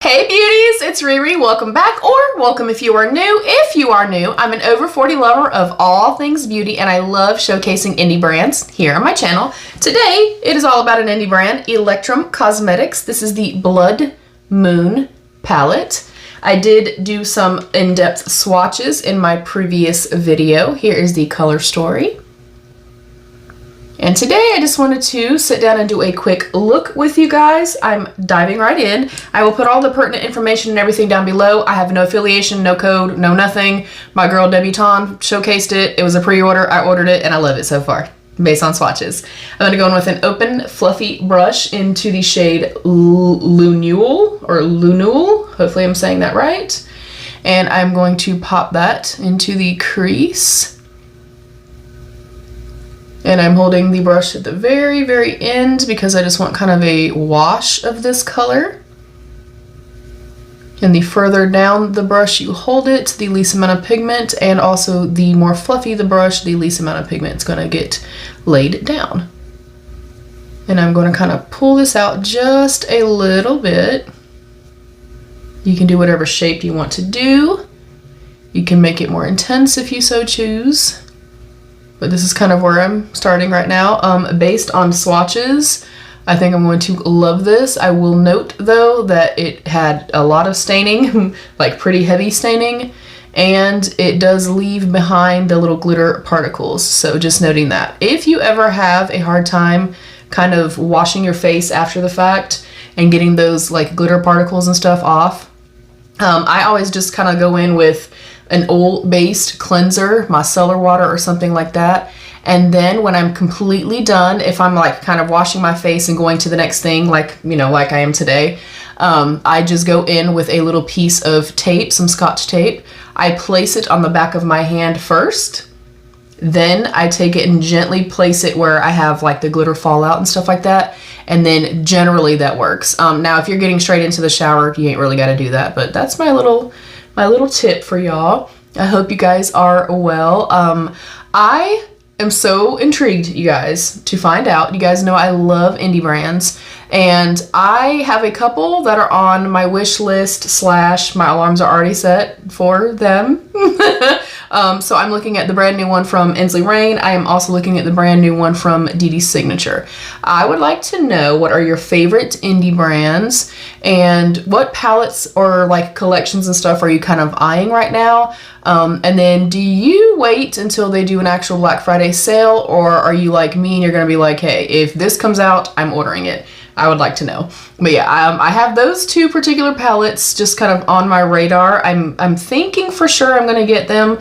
Hey beauties, it's Riri. Welcome back, or welcome if you are new. If you are new, I'm an over 40 lover of all things beauty, and I love showcasing indie brands here on my channel. Today, it is all about an indie brand, Electrum Cosmetics. This is the Blood Moon palette. I did do some in-depth swatches in my previous video. Here is the color story. And today I just wanted to sit down and do a quick look with you guys. I'm diving right in. I will put all the pertinent information and everything down below. I have no affiliation, no code, no nothing. My girl Debutante showcased it. It was a pre-order. I ordered it and I love it so far based on swatches. I'm going to go in with an open fluffy brush into the shade Lunule or Lunule. Hopefully I'm saying that right. And I'm going to pop that into the crease. And I'm holding the brush at the very, very end because I just want kind of a wash of this color. And the further down the brush you hold it, the least amount of pigment, and also the more fluffy the brush, the least amount of pigment is going to get laid down. And I'm going to kind of pull this out just a little bit. You can do whatever shape you want to do. You can make it more intense if you so choose. But this is kind of where I'm starting right now. Based on swatches, I think I'm going to love this. I will note though that it had a lot of staining, like pretty heavy staining, and it does leave behind the little glitter particles. So just noting that. If you ever have a hard time kind of washing your face after the fact and getting those like glitter particles and stuff off, I always just kind of go in with an oil-based cleanser, micellar water or something like that. And then when I'm completely done, if I'm like kind of washing my face and going to the next thing, like, you know, like I am today, I just go in with a little piece of tape, some Scotch tape. I place it on the back of my hand first. Then I take it and gently place it where I have like the glitter fall out and stuff like that. And then generally that works. Now, if you're getting straight into the shower, you ain't really got to do that. But that's my little tip for y'all. I hope you guys are well. I am so intrigued, you guys, to find out. You guys know I love indie brands, and I have a couple that are on my wish list / my alarms are already set for them. So I'm looking at the brand new one from Inslee Rain. I am also looking at the brand new one from DD Signature. I would like to know, what are your favorite indie brands and what palettes or like collections and stuff are you kind of eyeing right now? And then do you wait until they do an actual Black Friday sale, or are you like me and you're gonna be like, hey, if this comes out, I'm ordering it? I would like to know. But yeah, I have those two particular palettes just kind of on my radar. I'm thinking for sure I'm gonna get them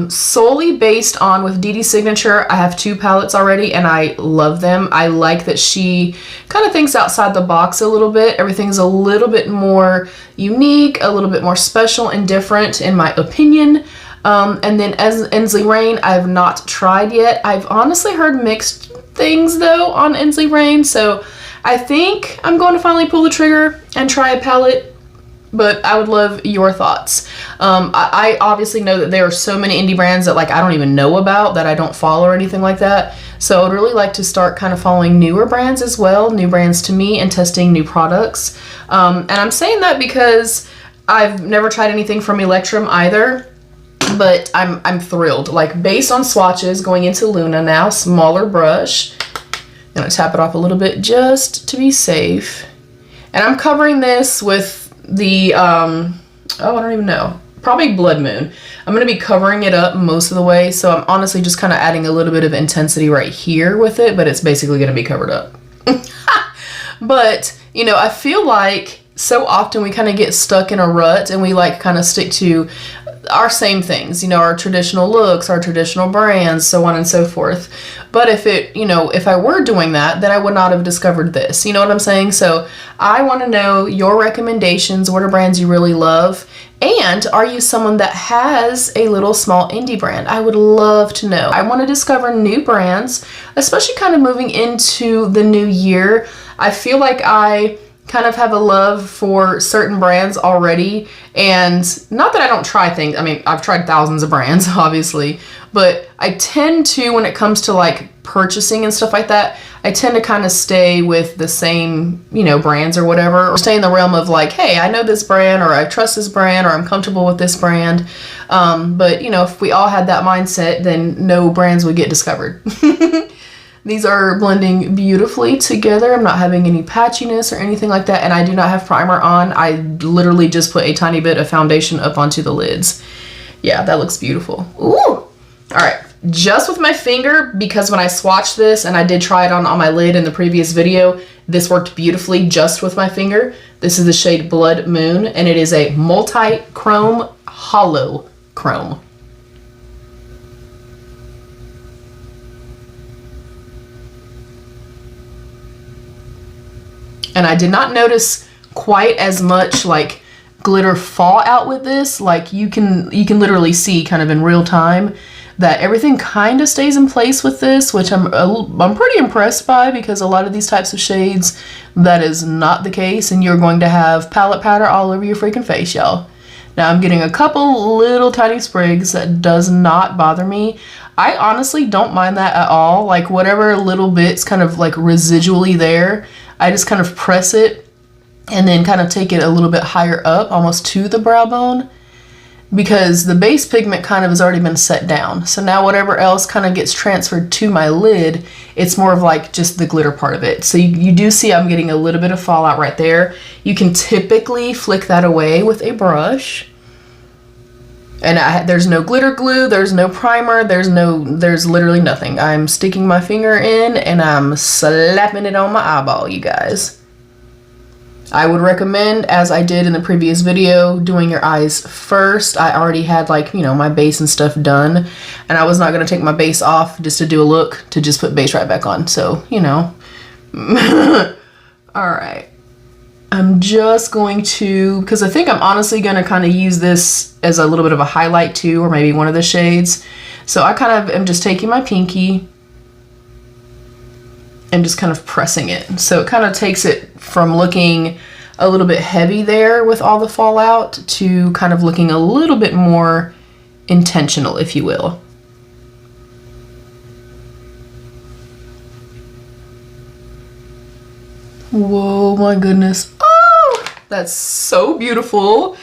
solely based on, with DD Signature, I have two palettes already and I love them. I like that she kind of thinks outside the box a little bit. Everything's a little bit more unique, a little bit more special and different in my opinion. And then as Inslee Rain, I've not tried yet. I've honestly heard mixed things though on Inslee Rain, so I think I'm going to finally pull the trigger and try a palette, but I would love your thoughts. I obviously know that there are so many indie brands that like I don't even know about, that I don't follow or anything like that. So I'd really like to start kind of following newer brands as well, new brands to me, and testing new products. And I'm saying that because I've never tried anything from Electrum either, but I'm thrilled. Like based on swatches, going into Luna now, smaller brush. I'm gonna tap it off a little bit just to be safe. And I'm covering this with the, oh, I don't even know, probably Blood Moon. I'm gonna be covering it up most of the way, so I'm honestly just kind of adding a little bit of intensity right here with it, but it's basically gonna be covered up. But, you know, I feel like so often we kind of get stuck in a rut and we like kind of stick to our same things, you know, our traditional looks, our traditional brands, so on and so forth. But if it, you know, if I were doing that, then I would not have discovered this, you know what I'm saying? So I want to know your recommendations. What are brands you really love? And are you someone that has a little small indie brand? I would love to know. I want to discover new brands, especially kind of moving into the new year. I feel like I kind of have a love for certain brands already, and not that I don't try things. I mean, I've tried thousands of brands, obviously, but I tend to, when it comes to like purchasing and stuff like that, I tend to kind of stay with the same, you know, brands or whatever, or stay in the realm of like, hey, I know this brand, or I trust this brand, or I'm comfortable with this brand. But you know, if we all had that mindset, then no brands would get discovered. These are blending beautifully together. I'm not having any patchiness or anything like that, and I do not have primer on. I literally just put a tiny bit of foundation up onto the lids. Yeah, that looks beautiful. Ooh! All right, just with my finger, because when I swatched this, and I did try it on my lid in the previous video, this worked beautifully just with my finger. This is the shade Blood Moon, and it is a multi-chrome hollow chrome. And I did not notice quite as much like glitter fallout with this. Like you can literally see kind of in real time that everything kind of stays in place with this, which I'm pretty impressed by, because a lot of these types of shades, that is not the case, and you're going to have palette powder all over your freaking face, y'all. Now I'm getting a couple little tiny sprigs. That does not bother me. I honestly don't mind that at all. Like whatever little bits kind of like residually there, I just kind of press it and then kind of take it a little bit higher up, almost to the brow bone, because the base pigment kind of has already been set down. So now whatever else kind of gets transferred to my lid, it's more of like just the glitter part of it. So you do see I'm getting a little bit of fallout right there. You can typically flick that away with a brush. And there's no glitter glue, there's no primer, there's literally nothing. I'm sticking my finger in and I'm slapping it on my eyeball, you guys. I would recommend, as I did in the previous video, doing your eyes first. I already had like, you know, my base and stuff done, and I was not going to take my base off just to do a look, to just put base right back on. So, you know. All right. I'm just going to, because I think I'm honestly going to kind of use this as a little bit of a highlight too, or maybe one of the shades. So I kind of am just taking my pinky and just kind of pressing it. So it kind of takes it from looking a little bit heavy there with all the fallout to kind of looking a little bit more intentional, if you will. Whoa, my goodness. Oh, that's so beautiful.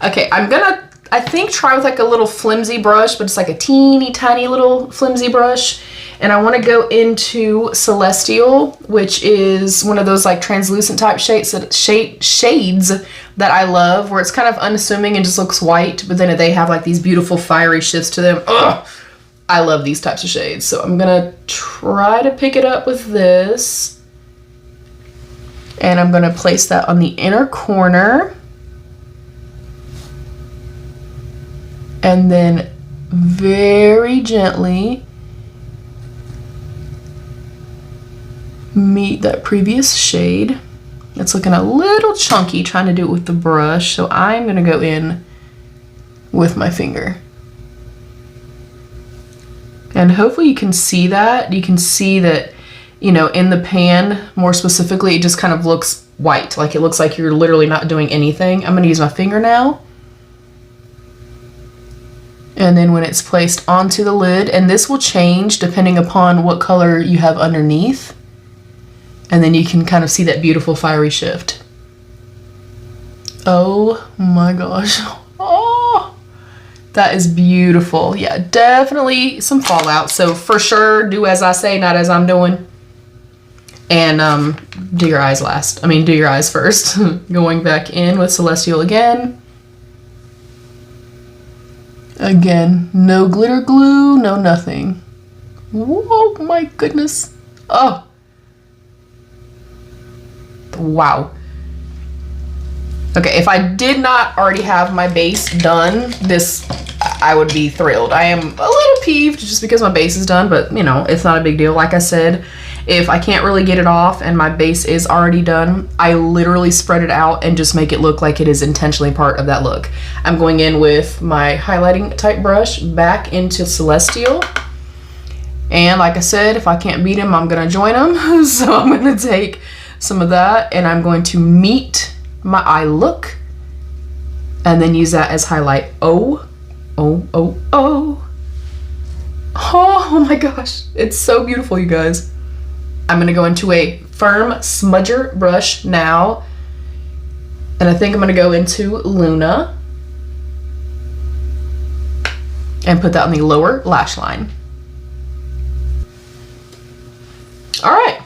Okay, I'm gonna, I think, try with like a little flimsy brush, but it's like a teeny tiny little flimsy brush. And I want to go into Celestial, which is one of those like translucent type shades that I love, where it's kind of unassuming and just looks white, but then they have like these beautiful fiery shifts to them. Ugh, I love these types of shades. So I'm gonna try to pick it up with this. And I'm going to place that on the inner corner. And then very gently meet that previous shade. It's looking a little chunky trying to do it with the brush, so I'm going to go in with my finger. And hopefully you can see that. You can see that, you know, in the pan, more specifically, it just kind of looks white. Like it looks like you're literally not doing anything. I'm going to use my finger now. And then when it's placed onto the lid, and this will change depending upon what color you have underneath. And then you can kind of see that beautiful fiery shift. Oh my gosh. Oh, that is beautiful. Yeah, definitely some fallout. So for sure, do as I say, not as I'm doing. And do your eyes last. I mean, do your eyes first. Going back in with Celestial again. Again, no glitter glue, no nothing. Whoa, my goodness. Oh. Wow. Okay, if I did not already have my base done, this, I would be thrilled. I am a little peeved just because my base is done, but you know, it's not a big deal. Like I said, if I can't really get it off and my base is already done, I literally spread it out and just make it look like it is intentionally part of that look. I'm going in with my highlighting type brush back into Celestial. And like I said, if I can't beat him, I'm gonna join him. So I'm gonna take some of that, and I'm going to meet my eye look and then use that as highlight. Oh, oh, oh, oh. Oh my gosh, it's so beautiful, you guys. I'm gonna go into a firm smudger brush now, and I think I'm gonna go into Luna and put that on the lower lash line. All right,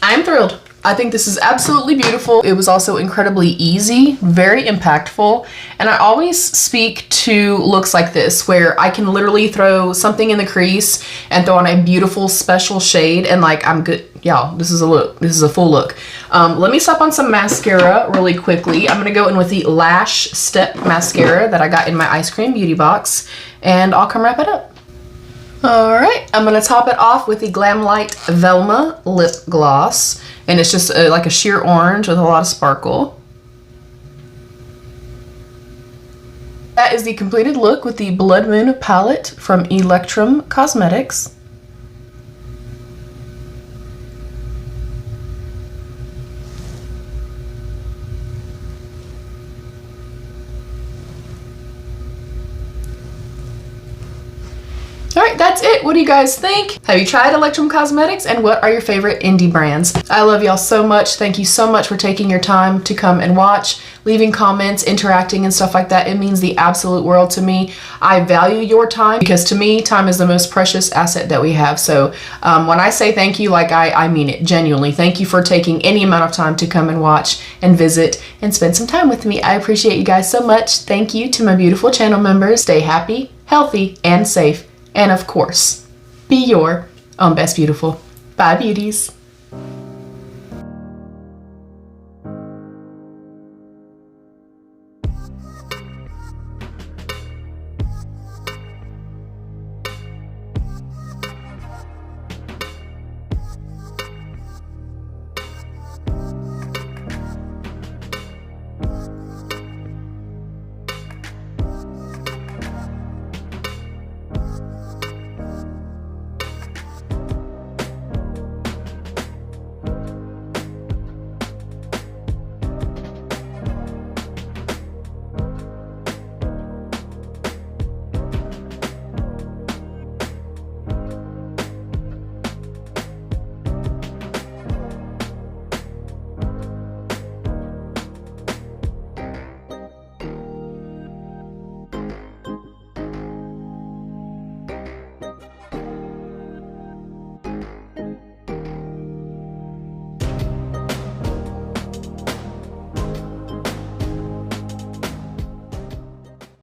I'm thrilled. I think this is absolutely beautiful. It was also incredibly easy, very impactful. And I always speak to looks like this, where I can literally throw something in the crease and throw on a beautiful special shade and like, I'm good. Y'all, this is a look. This is a full look. Let me slap on some mascara really quickly. I'm gonna go in with the Lash Step mascara that I got in my ice cream beauty box, and I'll come wrap it up. All right, I'm gonna top it off with the Glamlite Velma lip gloss, and it's just like a sheer orange with a lot of sparkle. That is the completed look with the Blood Moon palette from Electrum Cosmetics. All right, that's it. What do you guys think? Have you tried Electrum Cosmetics, and what are your favorite indie brands? I love y'all so much. Thank you so much for taking your time to come and watch, leaving comments, interacting and stuff like that. It means the absolute world to me. I value your time because to me, time is the most precious asset that we have. So when I say thank you, like I mean it genuinely. Thank you for taking any amount of time to come and watch and visit and spend some time with me. I appreciate you guys so much. Thank you to my beautiful channel members. Stay happy, healthy, and safe. And of course, be your own best beautiful. Bye, beauties.